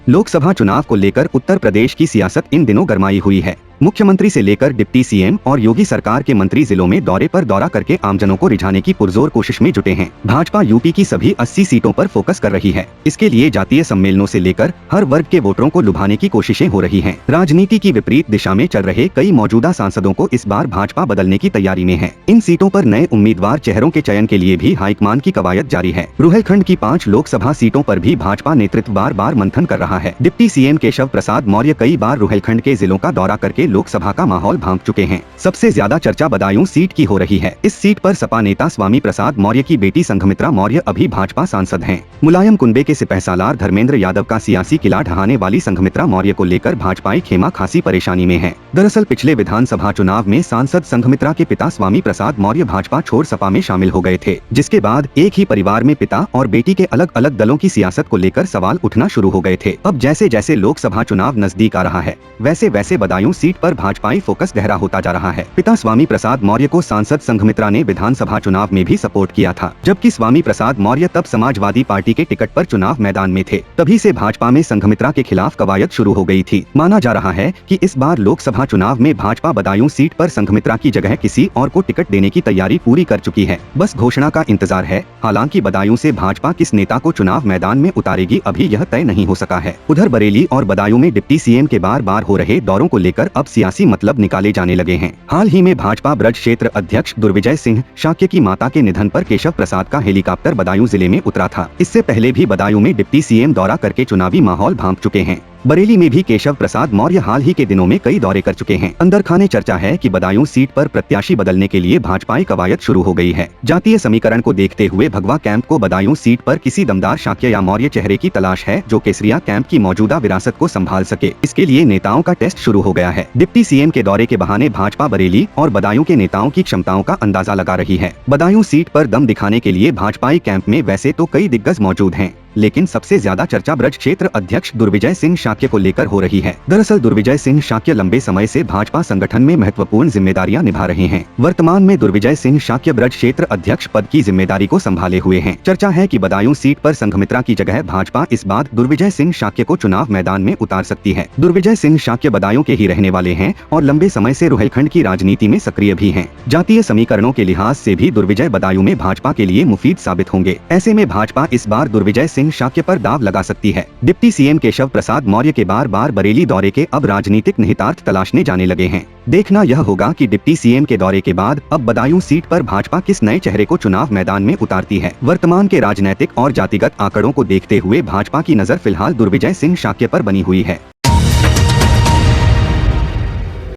लोकसभा चुनाव को लेकर उत्तर प्रदेश की सियासत इन दिनों गरमाई हुई है। मुख्यमंत्री से लेकर डिप्टी सीएम और योगी सरकार के मंत्री जिलों में दौरे पर दौरा करके आमजनों को रिझाने की पुरजोर कोशिश में जुटे हैं। भाजपा यूपी की सभी 80 सीटों पर फोकस कर रही है। इसके लिए जातीय सम्मेलनों से लेकर हर वर्ग के वोटरों को लुभाने की कोशिशें हो रही हैं। राजनीति की विपरीत दिशा में चल रहे कई मौजूदा सांसदों को इस बार भाजपा बदलने की तैयारी में है। इन सीटों पर नए उम्मीदवार चेहरों के चयन के लिए भी हाईकमान की कवायद जारी है। रुहेलखंड की 5 लोकसभा सीटों पर भी भाजपा नेतृत्व बार बार मंथन कर रहा है। डिप्टी सीएम केशव प्रसाद मौर्य कई बार रुहेलखंड के जिलों का दौरा करके लोकसभा का माहौल भांप चुके हैं। सबसे ज्यादा चर्चा बदायूं सीट की हो रही है। इस सीट पर सपा नेता स्वामी प्रसाद मौर्य की बेटी संघमित्रा मौर्य अभी भाजपा सांसद हैं। मुलायम कुनबे के सिपहसालार धर्मेंद्र यादव का सियासी किला ढहाने वाली संघमित्रा मौर्य को लेकर भाजपाई खेमा खासी परेशानी में है। दरअसल पिछले विधानसभा चुनाव में सांसद संघमित्रा के पिता स्वामी प्रसाद मौर्य भाजपा छोड़ सपा में शामिल हो गए थे, जिसके बाद एक ही परिवार में पिता और बेटी के अलग अलग दलों की सियासत को लेकर सवाल उठना शुरू हो गए थे। अब जैसे जैसे लोकसभा चुनाव नजदीक आ रहा है, वैसे वैसे बदायूं सीट पर भाजपाई फोकस गहरा होता जा रहा है। पिता स्वामी प्रसाद मौर्य को सांसद संघमित्रा ने विधानसभा चुनाव में भी सपोर्ट किया था, जबकि स्वामी प्रसाद मौर्य तब समाजवादी पार्टी के टिकट पर चुनाव मैदान में थे। तभी से भाजपा में संघमित्रा के खिलाफ कवायद शुरू हो गई थी। माना जा रहा है कि इस बार लोकसभा चुनाव में भाजपा बदायूं सीट पर संघमित्रा की जगह किसी और को टिकट देने की तैयारी पूरी कर चुकी है। बस घोषणा का इंतजार है। हालांकि बदायूं से भाजपा किस नेता को चुनाव मैदान में उतारेगी अभी यह तय नहीं हो सका है। उधर बरेली और बदायूं में डिप्टी सीएम के बार बार हो रहे दौरों को लेकर अब सियासी मतलब निकाले जाने लगे हैं। हाल ही में भाजपा ब्रज क्षेत्र अध्यक्ष दुर्विजय सिंह शाक्य की माता के निधन पर केशव प्रसाद का हेलीकॉप्टर बदायूं जिले में उतरा था। इससे पहले भी बदायूं में डिप्टी सीएम दौरा करके चुनावी माहौल भांप चुके हैं। बरेली में भी केशव प्रसाद मौर्य हाल ही के दिनों में कई दौरे कर चुके हैं। अंदर खाने चर्चा है कि बदायूं सीट पर प्रत्याशी बदलने के लिए भाजपाई कवायद शुरू हो गई है। जातीय समीकरण को देखते हुए भगवा कैंप को बदायूं सीट पर किसी दमदार शाक्य या मौर्य चेहरे की तलाश है, जो केसरिया कैंप की मौजूदा विरासत को संभाल सके। इसके लिए नेताओं का टेस्ट शुरू हो गया है। डिप्टी सीएम के दौरे के बहाने भाजपा बरेली और बदायूं के नेताओं की क्षमताओं का अंदाजा लगा रही है। बदायूं सीट पर दम दिखाने के लिए भाजपाई कैंप में वैसे तो कई दिग्गज मौजूद हैं, लेकिन सबसे ज्यादा चर्चा ब्रज क्षेत्र अध्यक्ष दुर्विजय सिंह शाक्य को लेकर हो रही है। दरअसल दुर्विजय सिंह शाक्य लंबे समय से भाजपा संगठन में महत्वपूर्ण जिम्मेदारियां निभा रहे हैं। वर्तमान में दुर्विजय सिंह शाक्य ब्रज क्षेत्र अध्यक्ष पद की जिम्मेदारी को संभाले हुए हैं। चर्चा है कि बदायूं सीट पर संघमित्रा की जगह भाजपा इस बार दुर्विजय सिंह शाक्य को चुनाव मैदान में उतार सकती है। दुर्विजय सिंह शाक्य बदायूं के ही रहने वाले हैं और लंबे समय से रुहेलखंड की राजनीति में सक्रिय भी हैं। जातीय समीकरणों के लिहाज से भी दुर्विजय बदायूं में भाजपा के लिए मुफीद साबित होंगे। ऐसे में भाजपा इस बार दुर्विजय सिंह शाक्य पर दाव लगा सकती है। डिप्टी सीएम केशव प्रसाद मौर्य के बार बार बरेली दौरे के अब राजनीतिक निहितार्थ तलाशने जाने लगे हैं। देखना यह होगा कि डिप्टी सीएम के दौरे के बाद अब बदायूं सीट पर भाजपा किस नए चेहरे को चुनाव मैदान में उतारती है। वर्तमान के राजनीतिक और जातिगत आंकड़ों को देखते हुए भाजपा की नजर फिलहाल दुर्विजय सिंह शाक्य पर बनी हुई है।